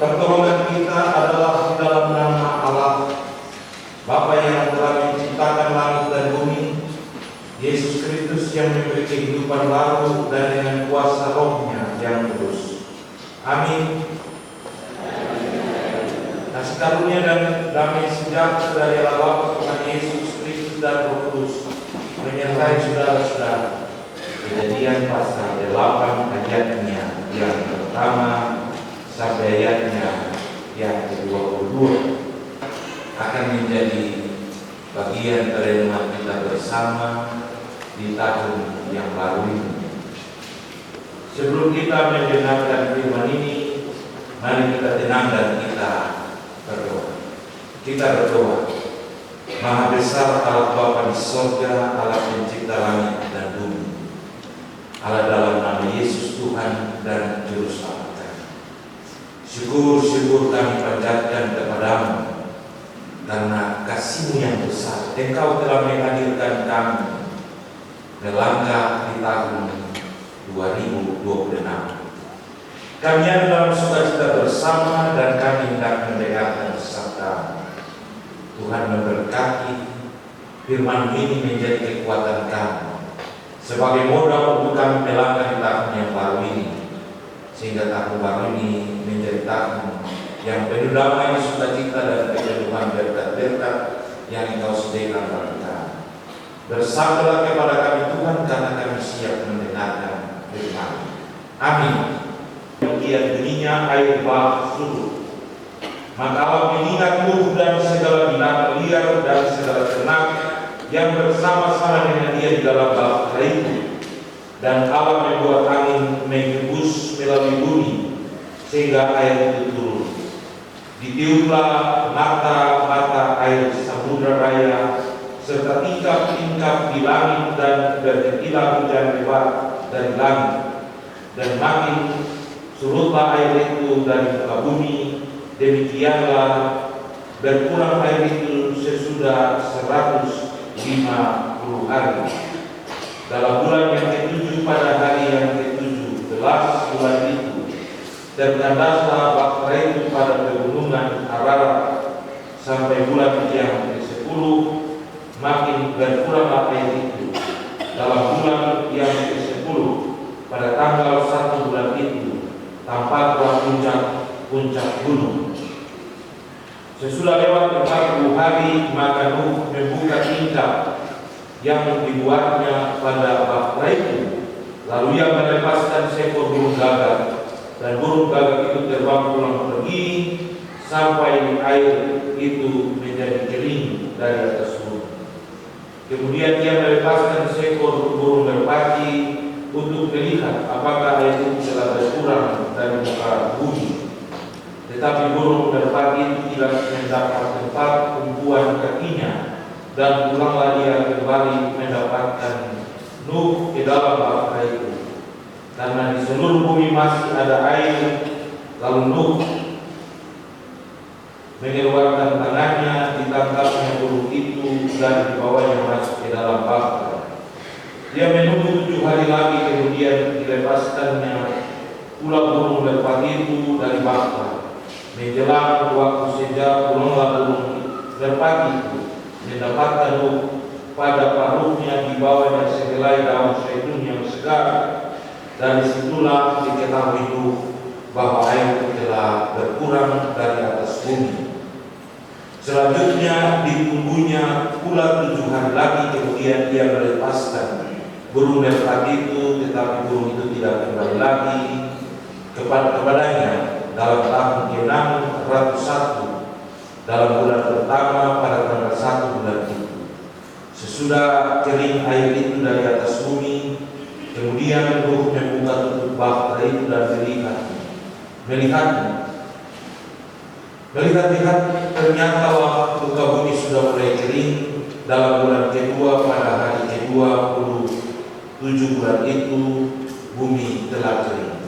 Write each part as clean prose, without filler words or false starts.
Pertolongan kita adalah di dalam nama Allah, Bapa yang telah menciptakan langit dan bumi, Yesus Kristus yang memberi kehidupan baru dan dengan kuasa Roh-Nya yang kudus. Amin. Kasih karunia dan damai sejahtera dari Allah Bapa, Tuhan Yesus Kristus dan Roh Kudus menyertai saudara-saudara. Kejadian pasal 8 ayatnya yang pertama sampai ayatnya yang ke-22 akan menjadi bagian perenungan kita bersama di tahun yang baru ini. Sebelum kita mendengarkan firman ini, mari kita tenang dan kita berdoa. Kita berdoa. Maha besar Allah Bapa di sorga, Allah pencipta langit dan bumi, Allah dalam nama Yesus Tuhan dan Juru Selamat kami. Syukur kami panjatkan kepadamu karena kasih-Mu yang besar. Engkau telah menghadirkan kami melangkah di tahun 2026. Kami ada dalam sukacita bersama dan kami hendak mendengarkan sabda. Tuhan memberkati firman ini menjadi kekuatan kami sebagai modal untuk kami melangkah di tahun yang baru ini, sehingga tahun baru ini menjadi tahun yang penuh damai, sukacita dan kejenuhan berkat-berkat yang Engkau sediakan bagi kami. Bersabdalah kepada kami Tuhan, karena kami siap mendengarkan firman. Amin. Demikian bunyinya air bah surut. Maka Allah mengingat Nuh dan segala binatang liar dan segala ternak yang bersama-sama dengan dia di dalam bahtera itu. Dan Allah membuat angin menghembus melalui bumi sehingga air itu turun. Ditiuplah mata-mata air samudra raya serta tingkap-tingkap di langit dan berhentilah hujan lebat dari langit. Dan makin surutlah air itu dari muka bumi. Demikianlah berkurang air itu sesudah 150 hari. Dalam bulan yang ke-7 pada hari yang ke-17 bulan itu, tertandaslah bahtera itu pada pegunungan Ararat sampai bulan yang ke-10, makin berkuranglah air itu. Dalam bulan yang ke-10 pada tanggal 1 bulan itu, tampaklah puncak gunung. Sesudah lewat 40 hari, maka Nuh membuka tingkap yang dibuatnya pada bahtera itu. Lalu ia melepaskan seekor burung gagak, dan burung gagak itu terbang pulang pergi sampai air itu menjadi kering dari atas bumi. Kemudian ia melepaskan seekor burung merpati untuk melihat apakah air itu telah berkurang dari muka bumi. Tetapi burung merpati itu tidak mendapat tempat tumpuan kakinya, dan pulanglah dia kembali mendapatkan Nuh ke dalam bahtera itu. Karena di seluruh bumi masih ada air, lalu Nuh mengeluarkan tangannya, ditangkapnya burung itu dan dibawanya masuk ke dalam bahtera. Dia menunggu 7 hari lagi, kemudian dilepaskannya pula burung merpati itu dari bahtera. Menjelang waktu senja, pulanglah burung merpati itu, mendapatkan Nuh pada paruhnya di bawahnya sehelai daun zaitun yang segar. Dan disitulah diketahui Nuh bahwa air itu telah berkurang dari atas bumi. Selanjutnya ditunggunya pula 7 hari lagi, kemudian ia melepaskan burung merpati itu, tetapi burung itu tidak kembali lagi kepadanya. Dalam tahun ke-601 dalam bulan pertama pada tanggal 1 bulan itu, sesudah kering air itu dari atas bumi, kemudian Nuh membuka tutup bahtera itu dan melihat ternyata muka bumi sudah mulai kering. Dalam bulan kedua pada hari ke-27 bulan itu, bumi telah kering.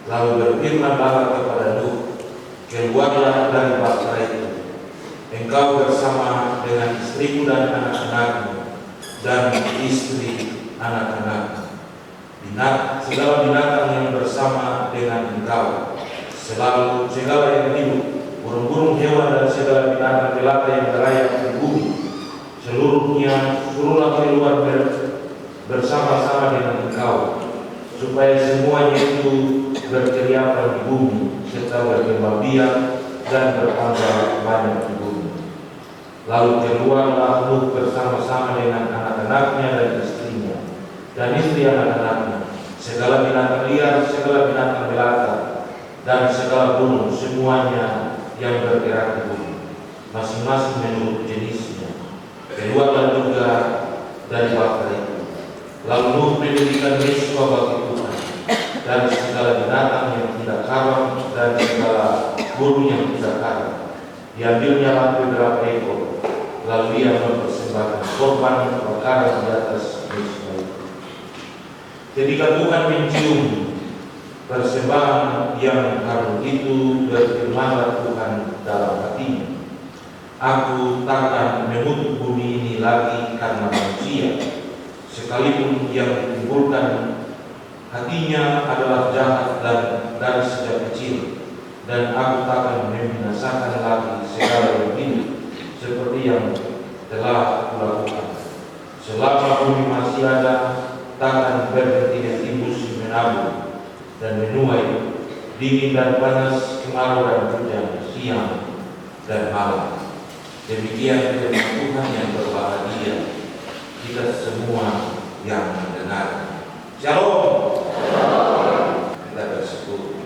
Lalu berfirman Allah kepada Nuh, keluarlah dari bahtera itu, engkau bersama dengan istrimu dan anak-anakmu dan istri anak-anakmu, segala binatang yang bersama dengan engkau, selalu segala yang hidup, burung-burung, hewan, dan segala binatang melata yang berlayar di bumi, seluruhnya suruhlah keluar bersama-sama dengan Engkau, supaya semuanya itu berkeliaran di bumi, serta berkembang biak dan bertambah banyak di bumi. Lalu keluarlah Nuh bersama-sama dengan anak-anaknya dan istrinya, dan istri anak-anaknya, segala binatang liar, segala binatang melata, dan segala burung, semuanya yang bergerak di bumi, masing-masing menurut jenisnya. Keluarlah juga dari bahtera itu. Lalu Nuh mendirikan mesbah bagi Tuhan, dan segala binatang yang tidak karam dan segala burung yang tidak karam. Diambilnya beberapa ekor, lalu ia mempersembahkan korban bakaran di atas mesbah itu. Ketika Tuhan mencium persembahan yang harum itu, berfirmanlah Tuhan dalam hatinya, Aku takkan mengutuk bumi ini lagi karena manusia, sekalipun yang ditimbulkan hatinya adalah jahat dan dari sejak kecil, dan aku takkan membinasakan lagi segala yang hidup seperti yang telah kulakukan. Selama bumi masih ada, takkan berhenti timbul menabur dan menuai, dingin dan panas, kemarau dan hujan, siang dan malam. Demikian firman Tuhan yang berbahagia kita semua yang mendengar. Shalom. Kita bersyukur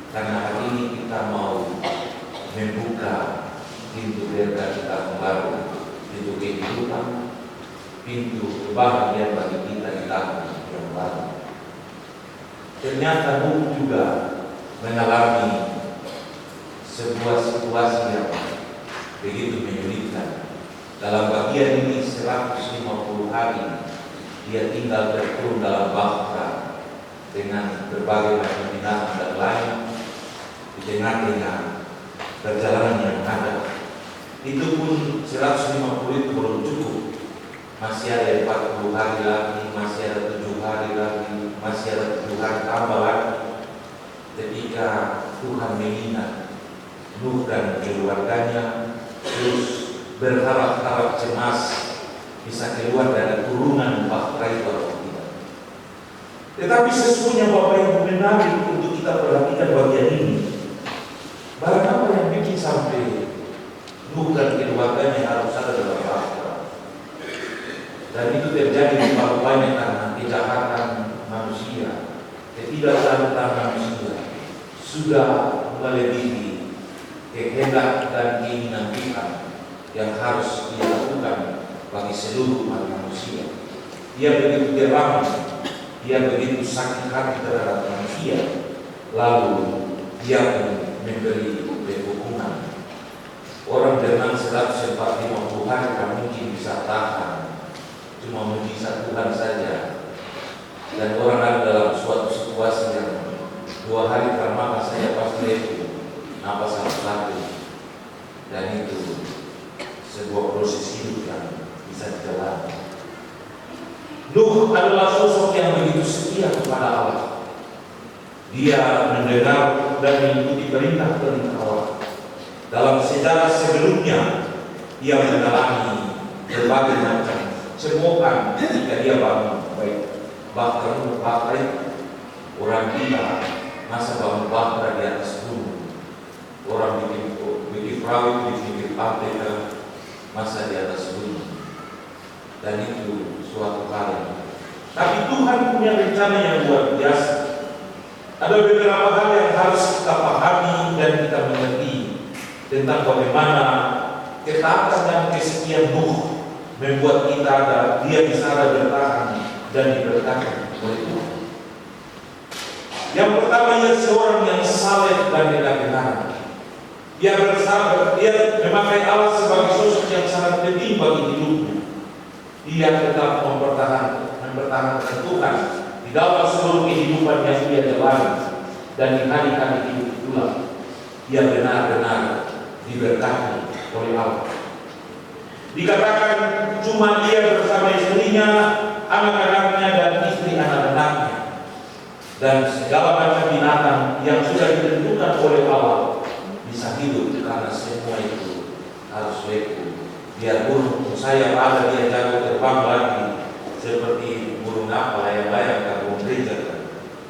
karena hari ini kita mau membuka pintu surga kita kembali, pintu kehidupan, pintu kebahagiaan bagi kita di tahun yang baru. Ternyata Nuh juga mengalami sebuah situasi yang begitu menyulitkan. Dalam bagian ini 150 hari dia tinggal terkurung dalam bahtera dengan berbagai macam binatang dan lain di tengah-tengah perjalanan yang ada. Itu pun 150 itu belum cukup. Masih ada 40 hari lagi, masih ada 7 hari lagi, masih ada 7 hari tambah lagi. Ketika Tuhan mengingat Nuh dan keluarganya, terus berharap-harap cemas bisa keluar dari kurungan bahtera itu atau tidak. Tetapi sesungguhnya Bapak Ibu menarik untuk kita perhatikan bagian ini. Barang apa yang bikin sampai Nuh dan keluarganya harus ada dalam bahtera? Dan itu terjadi terlalu banyak karena kejahatan manusia, ketidaktaatan manusia sudah melebihi kehendak dan keinginan Tuhan yang harus dilakukan bagi seluruh umat manusia. Dia begitu geram, dia begitu sakit hati terhadap manusia, lalu dia memberi hukuman. Orang dengan 140 hari tak mungkin bisa tahan, cuma mujizat Tuhan saja. Dan orang ada dalam suatu situasi yang 2 hari pertama saya pasti napas satu, dan itu sebuah proses hidup yang bisa dijalani. Nuh adalah sosok yang begitu setia kepada Allah. Dia mendengar dan mengikuti perintah-perintah Allah. Dalam sejarah sebelumnya, dia mengalami berbagai macam cemokan ketika dia bangun. Baik bahtera, orang kita masa bangun bahtera di atas gunung. Orang bikin perahu di pinggir pantai, masa di atas gunung, dan itu suatu hal. Tapi Tuhan punya rencana yang luar biasa. Ada beberapa hal yang harus kita pahami dan kita mengerti tentang bagaimana ketaatan dan kesetiaan Nuh membuat dia bisa ada bertahan dan diberkati oleh Tuhan. Yang pertama, ia seorang yang saleh dan benar. Dia bersabar, dia memakai Allah sebagai sosok yang sangat penting bagi hidupnya. Dia tetap mempertahankan Tuhan di dalam seluruh kehidupan yang dia jalani, dan di hari-hari hidup itulah dia benar-benar diberkati oleh Allah. Dikatakan cuma dia bersama istrinya, anak-anaknya, dan istri anak-anaknya, dan segala macam binatang yang sudah ditentukan oleh Allah bisa hidup karena semua itu harus beku. Biar burung saya ada dia jago terbang lagi seperti burung apa layang-layang dan burung gereja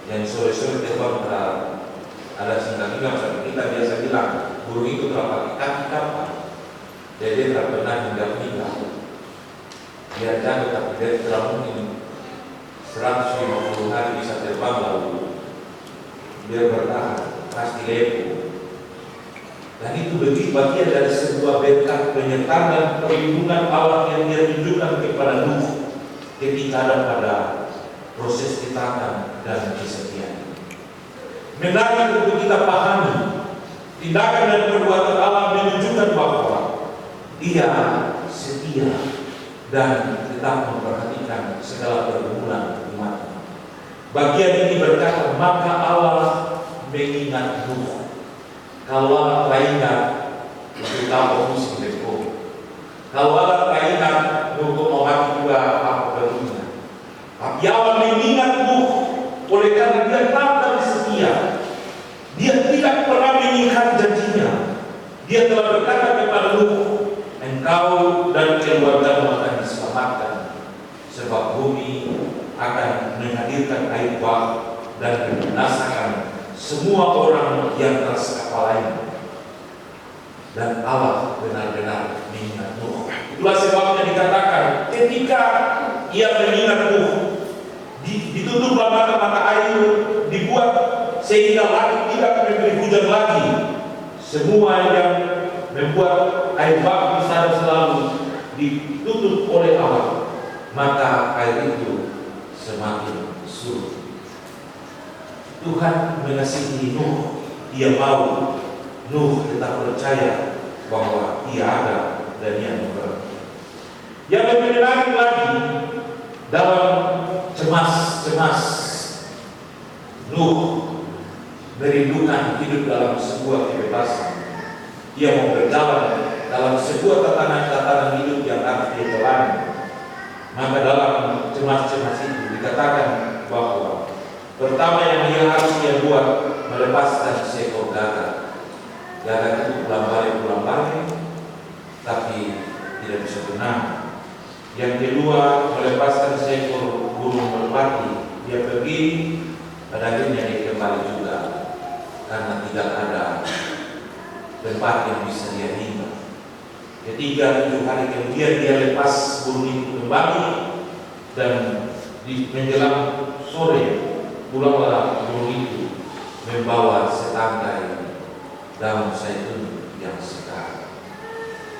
yang sore-sore terbang ada singkat-singkat seperti kita biasa bilang burung itu telah pakai kaki kapal jadi dia tidak pernah hingga-hingga dia jago tapi dia telah mungkin 150 hari bisa terbang lalu dia bertahan pasti lepo. Dan itu begitu bagian dari sebuah berkat penyertaan dan perlindungan Allah yang dia tunjukkan kepada Nuh ketika ada pada proses ciptaan dan kesetiaan. Menarik untuk kita pahami tindakan dan perbuatan Allah menunjukkan bahwa Dia setia dan tetap memperhatikan segala pergumulan umatnya. Bagian ini berkata, maka Allah mengingat Nuh. Kalau Allah teringat, itu tahu musim berko. Kalau Allah teringat, Nuh mau mati juga apa perlunya. Tapi Allah mengingat Nuh, oleh karena dia tetap setia. Dia tidak pernah meninggalkan janjinya. Dia telah berkata kepada Nuh, engkau dan keluargamu akan diselamatkan, sebab bumi akan menghadirkan air bah dan membinasakan semua orang yang tersekapalainya. Dan Allah benar-benar mengingat Nuh. Itulah sebabnya dikatakan ketika ia mengingat Nuh, ditutuplah mata-mata air, dibuat sehingga langit tidak memberi hujan lagi. Semua yang membuat air bah bisa selalu ditutup oleh Allah, maka air itu semakin surut. Tuhan mengasihi Nuh, Dia mau Nuh tetap percaya bahwa Dia ada dan Dia memberkati. Yang lebih menarik lagi, dalam cemas Nuh merindukan hidup dalam sebuah kebebasan. Dia mau berjalan dalam sebuah tatanan hidup yang harus dia jalani. Maka dalam cemas itu dikatakan bahwa pertama yang dia harus dia buat, melepaskan seekor gagak. Gagak itu pulang balik, tapi tidak bisa berenang. Yang kedua, melepaskan seekor burung merpati. Dia pergi, pada akhirnya dia kembali juga, karena tidak ada tempat yang bisa dia tinggal. Ketiga, 7 hari kemudian dia lepas burung itu kembali, dan di menjelang sore pulanglah burung itu membawa setangkai daun zaitun yang segar.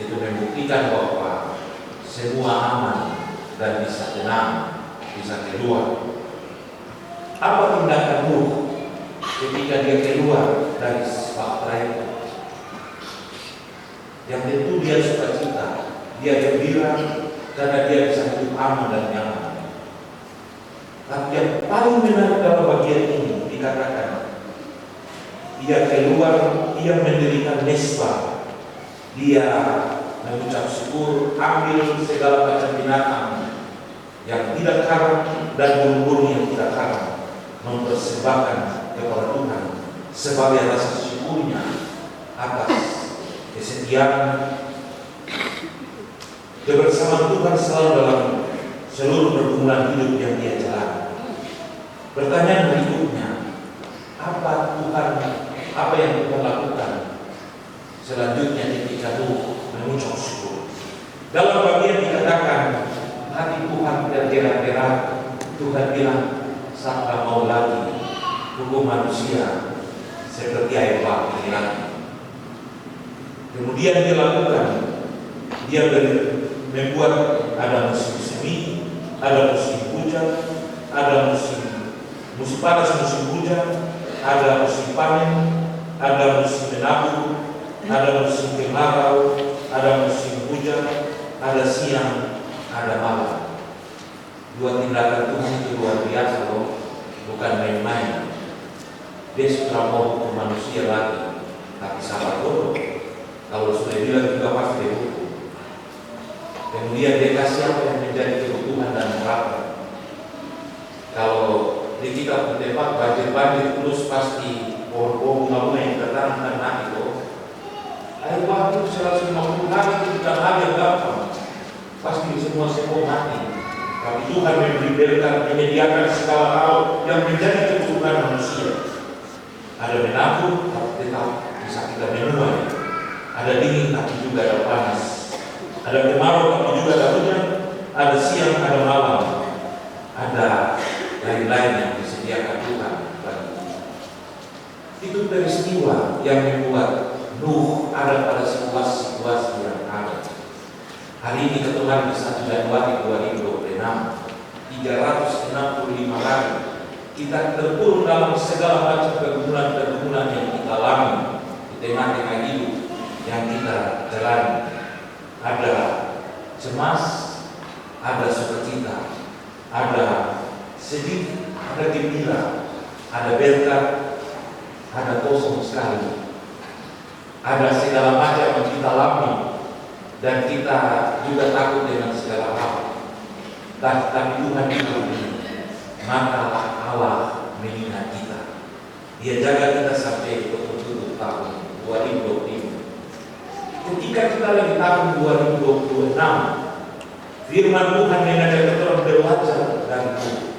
Itu membuktikan bahwa semua aman dan bisa tenang, bisa keluar. Apa tindakan Nuh ketika dia keluar dari bahtera itu? Yang tentu dia sukacita, dia gembira karena dia bisa hidup aman dan nyaman. Tapi yang paling menarik dalam bagian ini dikatakan, dia keluar, dia mendirikan mesbah, dia mengucap syukur, ambil segala macam binatang yang tidak haram dan burung-burung yang tidak haram, mempersembahkan kepada Tuhan sebagai rasa syukurnya atas kesetiaan kebersamaan Tuhan selalu dalam seluruh pergumulan hidup yang dia jalani. Pertanyaan berikutnya, apa yang Tuhan lakukan selanjutnya ketika Nuh mengucap syukur? Dalam bagian dikatakan hati Tuhan tergerak-gerak. Tuhan bilang, "Sapa mau lagi hukum manusia seperti air bah ini lagi." Kemudian dia lakukan, dia membuat ada musim semi, ada musim hujan, ada musim panas, musim hujan, ada musim panen, ada musim menabur, ada musim kemarau, ada musim hujan, ada siang, ada malam. 2 tindakan Tuhan itu luar biasa loh, bukan main-main. Dia sudah mau hukum manusia lagi, tapi sabar dulu. Kalau sudah bilang juga pasti dihukum. Kemudian dia kasih apa yang menjadi kebutuhan dan harapan. Kalau di kita berdebat banjir terus pasti pohon-pohon bunga yang tanam tanah itu, air bah itu 150 hari itu bukan hal yang gampang. Pasti semua mati. Tapi Tuhan memberi berkat, menyediakan segala hal yang menjadi kebutuhan manusia. Ada menabur, tapi tetap bisa kita menuai. Ada dingin, tapi juga ada panas. Ada kemarau, tapi juga ada hujan. Ada siang, ada malam. Ada lain-lain yang disediakan Tuhan bagi kita. Itu peristiwa yang membuat Nuh ada pada sebuah situasi yang ada. Hari ini ketuhan di 1 Januari 2026, 365 hari kita terpuruk dalam segala macam pergumulan-pergumulan yang kita alami di tengah-tengah hidup yang kita jalani. Ada cemas, ada sukacita, ada sedih, ada gembira, ada berkat, ada kosong sekali. Ada segala macam yang kita alami dan kita juga takut dengan segala hal. Tapi Tuhan itu maka Allah mengingat kita. Dia jaga kita sampai tutup tahun 2025. Ketika kita lagi tahun 2026, firman Tuhan mengajak kita belajar dari Tuhan.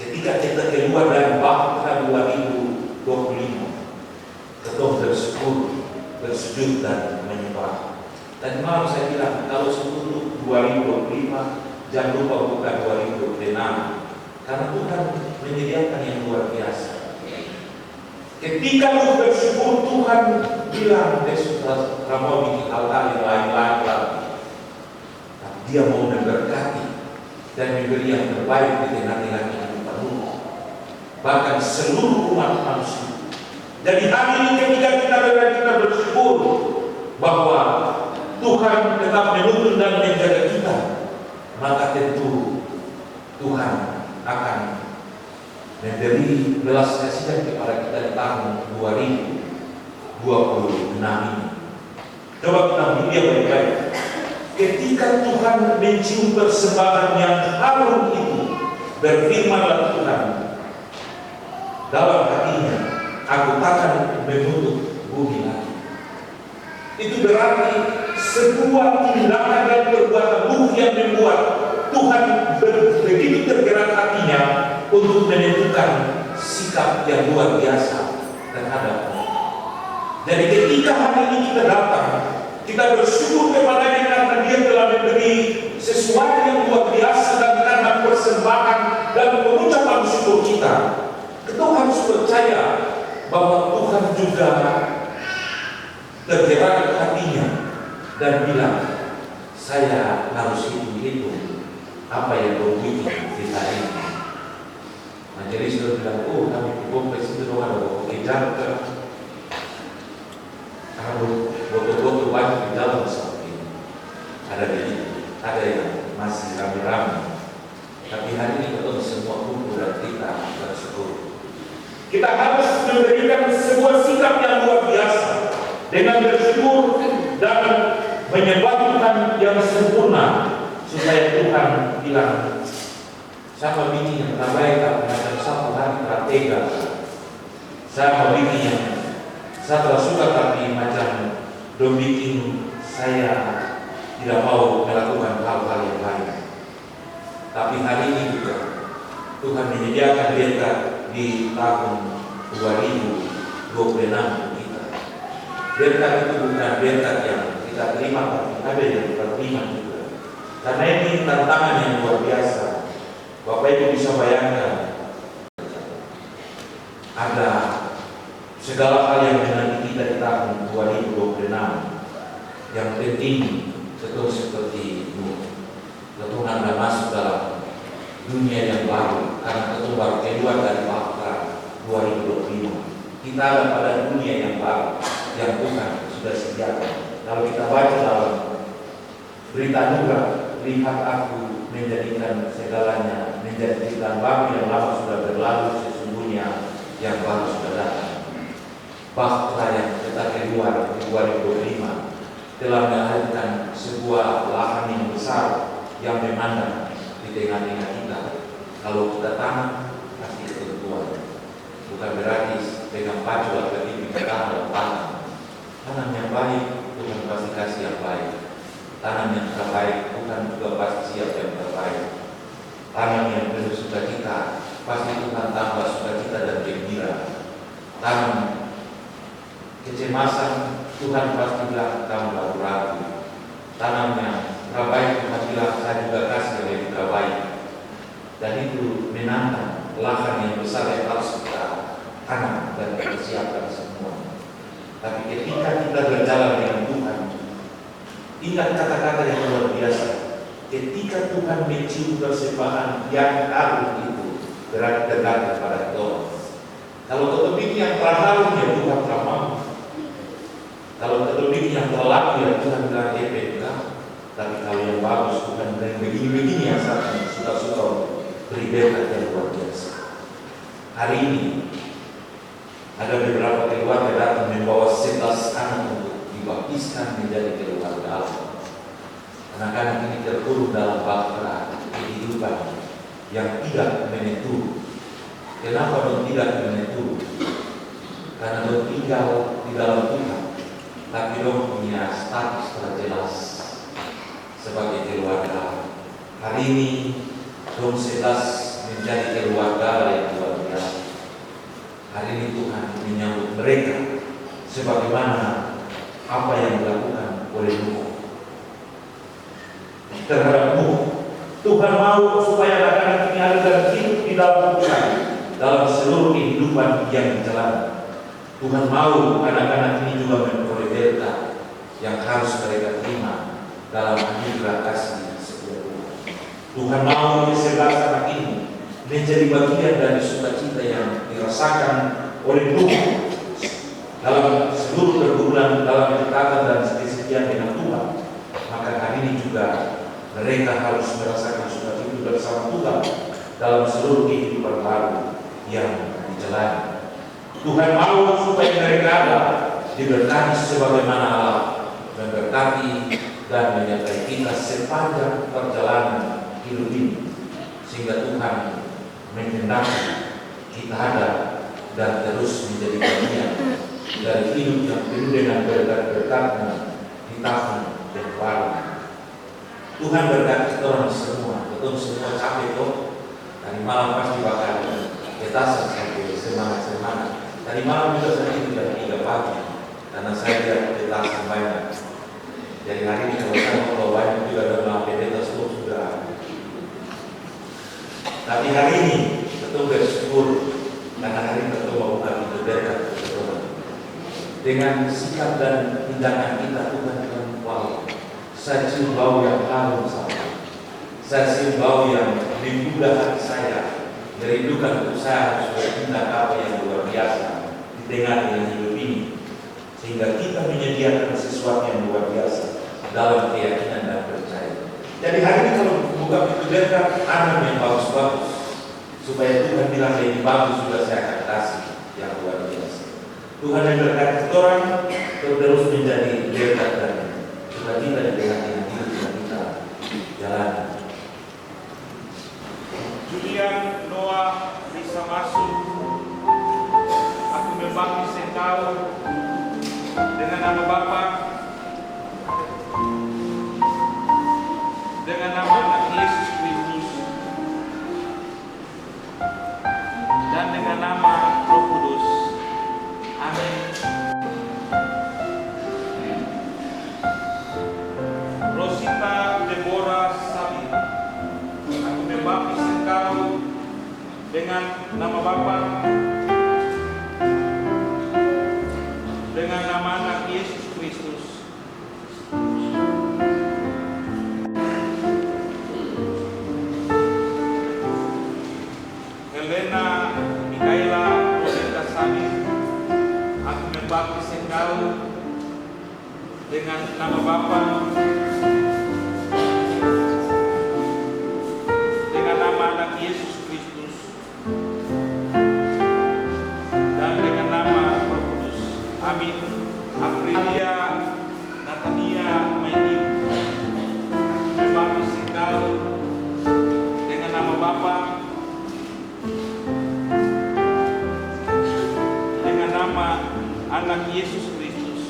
Ketika kita keluar dari Bahtera 2025, kita bersyukur, bersujud dan menyembah. Dan malam saya bilang, kalau sebelum 2025, jangan lupa bukan 2026. Karena Tuhan menyediakan yang luar biasa. Ketika lu bersyukur, Tuhan bilang, besok kamu bikin altar yang lain-lain lagi. Dia mau memberkati dan memberi yang terbaik di tengah-tengah kehidupanmu. Bahkan seluruh umat manusia. Jadi hari ini ketika kita bersyukur bahwa Tuhan tetap menuntun dan menjaga kita, maka tentu Tuhan akan memberi belas kasihan kepada kita di tahun 2026 ini. Coba kita lihat baik-baik. Ketika Tuhan mencium persembahan yang harum itu, berfirmanlah Tuhan dalam hatinya, aku takkan menutup bumi lagi. Itu berarti sebuah tindakan dan perbuatan Nuh yang membuat Tuhan begitu tergerak hatinya untuk menentukan sikap yang luar biasa terhadapnya. Jadi ketika hari ini kita datang, kita bersyukur kepadanya karena Dia telah memberi sesuatu yang luar biasa, dan karena persembahan dan pengucapan syukur kita harus percaya bahwa Tuhan juga tergerak hatinya dan bilang, saya harus hitung-hitung apa yang kau bikin di hari ini. Majelis sudah bilang, oh kami kompres itu dong, ada bawa kejar ke botol-botol banyak di dalam seperti ini. Ada ada yang masih rame-rame. Tapi hari ini kita semua kumpul dan kita bersyukur. Kita harus memberikan sebuah sikap yang luar biasa dengan bersyukur dan menyembah Tuhan yang sempurna, supaya Tuhan bilang, sama bikin yang terbaik macam satu hari stratega, sama bikin yang saya suka tapi macam dong bikin saya tidak mau melakukan hal-hal yang lain. Tapi hari ini juga Tuhan menyediakan berkat di tahun 2026 kita. Berkat itu bukan berkat yang kita terima, tapi ada yang kita terima juga. Karena ini tantangan yang luar biasa. Bapak Ibu bisa bayangkan, ada segala hal yang menanti kita di tahun 2026 yang penting betul seperti Nuh. Tuhan akan masuk dalam dunia yang baru karena itu baru keluar dari Bahtera 2025. Kita ada pada dunia yang baru yang Tuhan sudah sediakan. Kalau kita baca dalam berita juga, lihat aku menjadikan segalanya menjadi cerita baru yang lama sudah berlalu, sesungguhnya yang baru sudah datang. Bahtera yang kita keluar di 2025 telah melahirkan sebuah lahan yang besar yang memandang di tengah-tengah kita. Kalau kita tanam, pasti ketentuan. Bukan berarti pegang pacu atau ini kita Tanam yang baik, Tuhan pasti kasih yang baik. Tanam yang terbaik, Tuhan juga pasti siap yang terbaik. Tanam yang penuh sukacita, pasti Tuhan tambah sukacita dan gembira. Tanam kecemasan, Tuhan pasti bilang kamu ragu-ragu. Tanam yang terbaik, Tuhan bilang saya juga kasih yang lebih terbaik. Dan itu menantang lahan yang besar yang harus kita tanam dan kita siapkan semua. Tapi ketika kita berjalan dengan Tuhan, ingat kata-kata yang luar biasa. Ketika Tuhan mencium persembahan yang harum itu, berarti dekat kepada Tuhan. Kalau terlebih yang terharum ya Tuhan tak mau. Kalau terlebih yang terlalu ya Tuhan bilang PK. Tapi kalau yang bagus Tuhan bilang begini-begini yang saya suka-suka beri berkat yang luar biasa. Hari ini ada beberapa keluarga datang membawa 11 anak untuk dibaptiskan menjadi keluarga Allah. Anak-anak ini terkurung dalam bahtera kehidupan yang tidak menentu. Kenapa dong tidak menentu? Karena dong tinggal di dalam Tuhan, tapi dong punya status terjelas sebagai keluarga. Hari ini dong 11 menjadi keluarga yang luar biasa. Hari ini Tuhan menyambut mereka sebagaimana apa yang dilakukan oleh Nuh terhadapmu. Tuhan mau supaya anak-anak ini ada dan hidup di dalam Tuhan dalam seluruh kehidupan yang dijalani. Tuhan mau anak-anak ini juga memperoleh berkat yang harus mereka terima dalam anugerah kasih setia Tuhan. Tuhan mau ke-11 anak ini menjadi bagian dari sukacita yang dirasakan oleh Tuhan dalam seluruh pergumulan dalam kedekatan dan kesetiaan dengan Tuhan. Maka hari ini juga mereka harus merasakan sukacita bersama Tuhan dalam seluruh kehidupan baru yang dijalani. Tuhan mau supaya mereka ada diberkati sebagaimana Allah memberkati dan menyertai kita sepanjang perjalanan hidup ini, sehingga Tuhan menghendaki kita ada dan terus menjadi bagian dari hidup yang penuh dengan berkat-berkat-Nya di tahun yang baru. Tuhan berkati orang semua, betul semua capek kok. Tadi malam pasti bakal ketasan sampai semangat-semangat. Tadi malam juga saya tidur jam 3 pagi karena saya lihat ketasan banyak. Jadi hari ini kalau saya mau banyak juga ada aktivitas sudah. Tapi hari ini betul bersyukur karena hari ini betul mau buka pintu berkat betul. Dengan sikap dan tindakan kita Tuhan akan wow. Saya cium bau yang harum sama. Saya cium bau yang menggugah hati saya, merindukan untuk saya harus bertindak apa yang luar biasa di tengah yang hidup ini, sehingga kita menyediakan sesuatu yang luar biasa dalam keyakinan dan percaya. Jadi hari ini kalau buka pintu berkat, tanam yang bagus-bagus, supaya Tuhan bilang lebih bagus juga saya akan kasih yang luar biasa. Tuhan yang berkati orang terus menjadi berkat dan kita di tengah yang hidup yang kita jalani. Julian Noah bisa masuk. Aku membaptis engkau dengan nama Bapa, dengan nama Anak Yesus Kristus, dan dengan nama Roh Kudus. Amin. Rosita Deborah Sabi, aku membaptis engkau dengan nama Bapa, dengan nama Anak Yesus Kristus, Helena Mikaela Rosita Sabi, aku membaptis engkau dengan nama Bapa, dengan nama Anak Yesus Kristus, dan dengan nama Roh Kudus. Amin. Aprilia Natania Maini, membaptis engkau dengan nama Bapa, dengan nama Anak Yesus Kristus,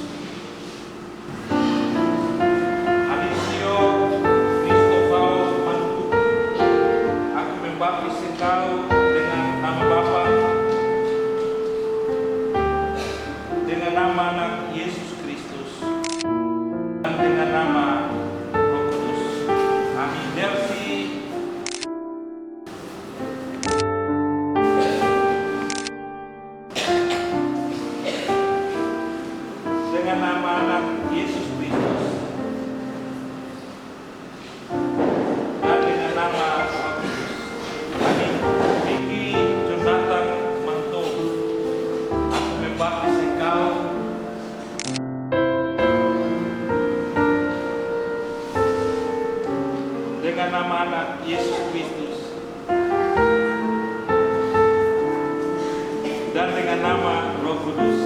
nama anak Yesus Kristus dan dengan nama Roh Kudus. Amin. Delsi. Dengan nama anak Yesus Kristus dan dengan nama Roh Kudus. Amin. Vicky Jonathan Manto, aku membaptis engkau dengan nama anak Yesus Kristus dan dengan nama Roh Kudus.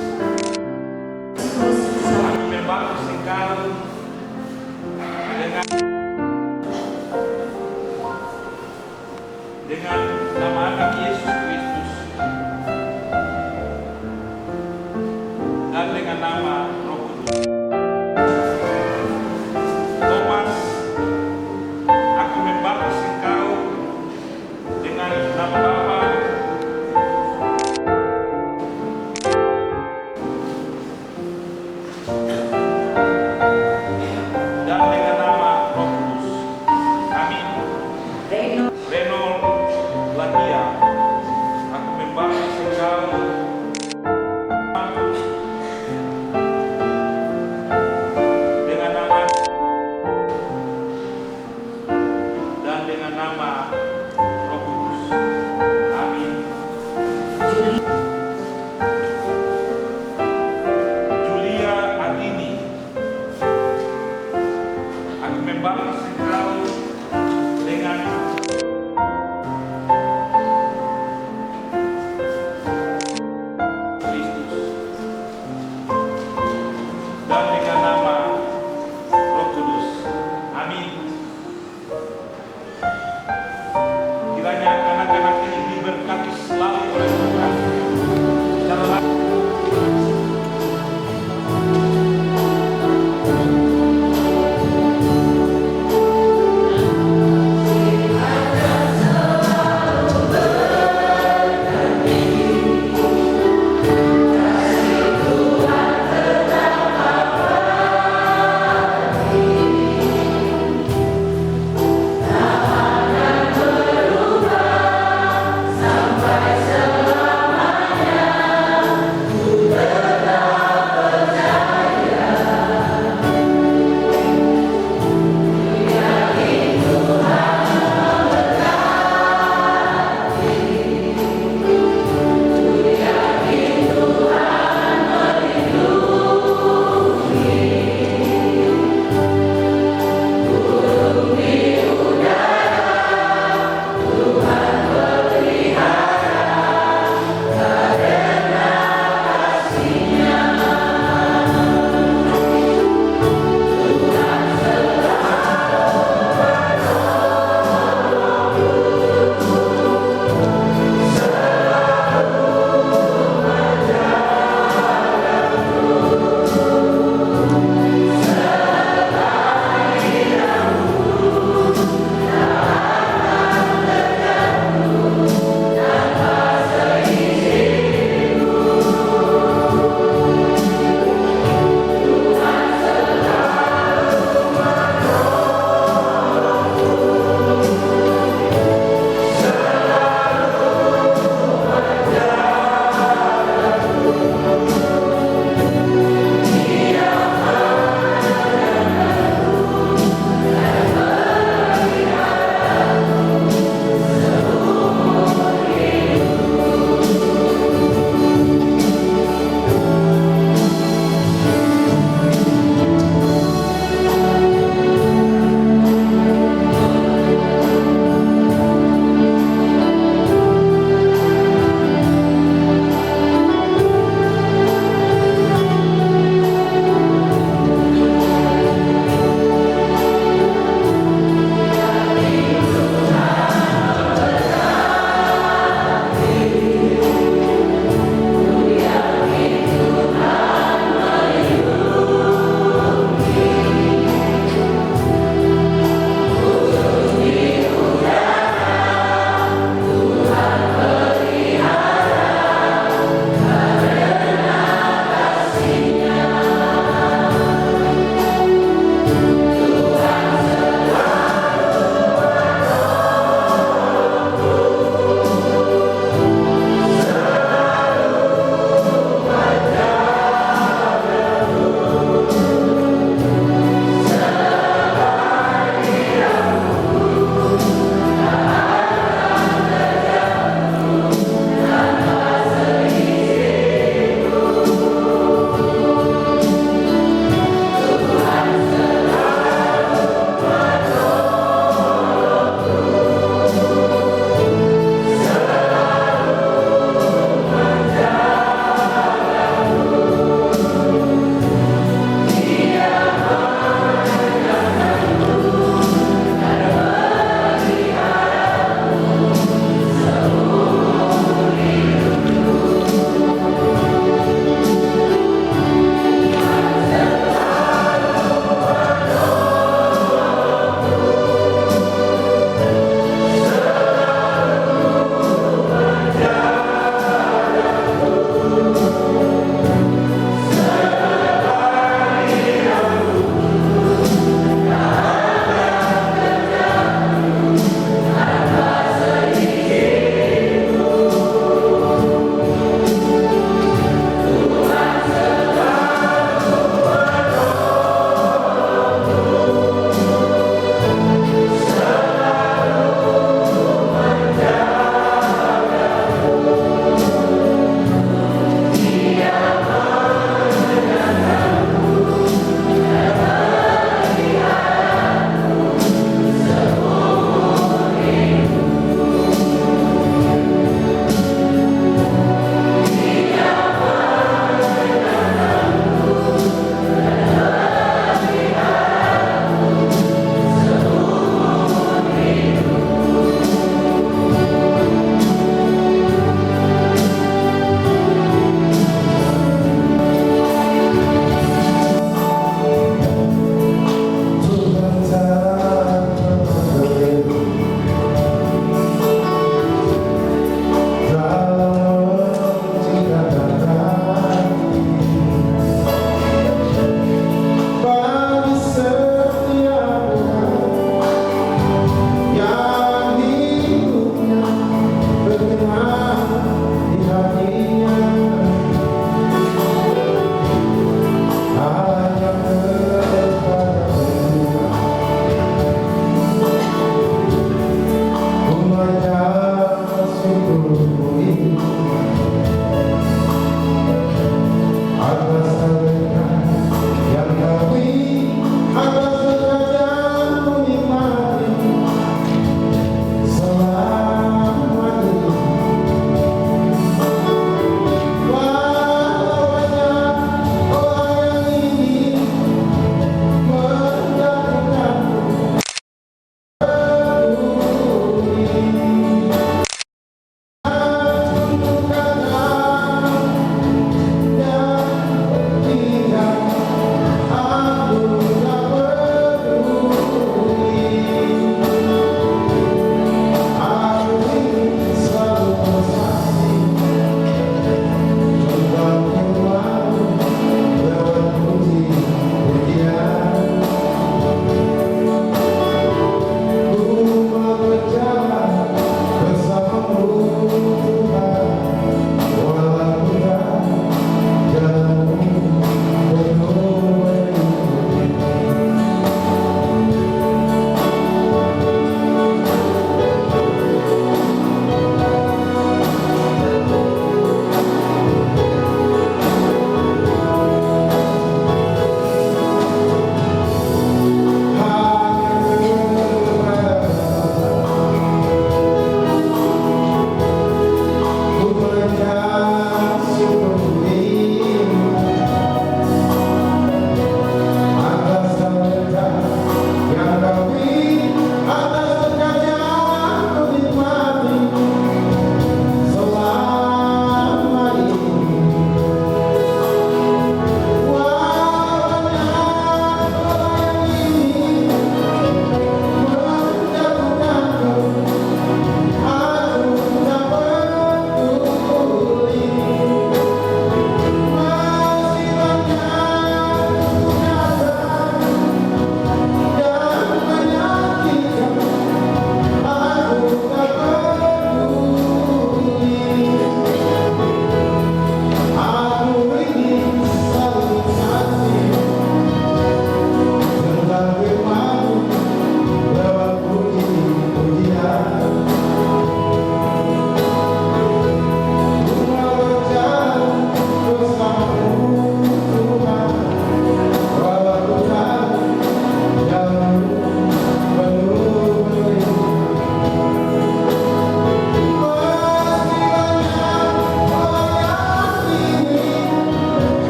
Aku membaptis engkau dengan nama anak Yesus Kristus dan dengan nama Roh Kudus. Thomas, aku membaptis engkau dengan nama Bapa dan dengan nama Roh Kudus. Amin. Renol Latia, aku membaptis engkau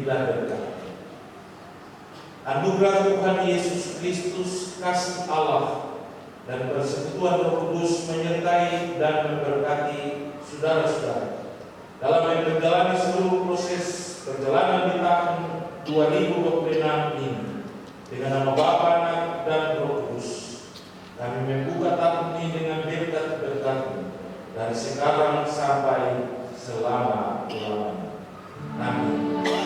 bila dekat. Anugerah Tuhan Yesus Kristus, kasih Allah, dan persekutuan Roh Kudus menyertai dan memberkati saudara-saudara dalam menjalani seluruh proses perjalanan di tahun 2026 ini. Dengan nama Bapa, Anak, dan Roh Kudus, kami membuka tahun ini dengan berkat-berkat dari sekarang sampai selama-lamanya. Amin.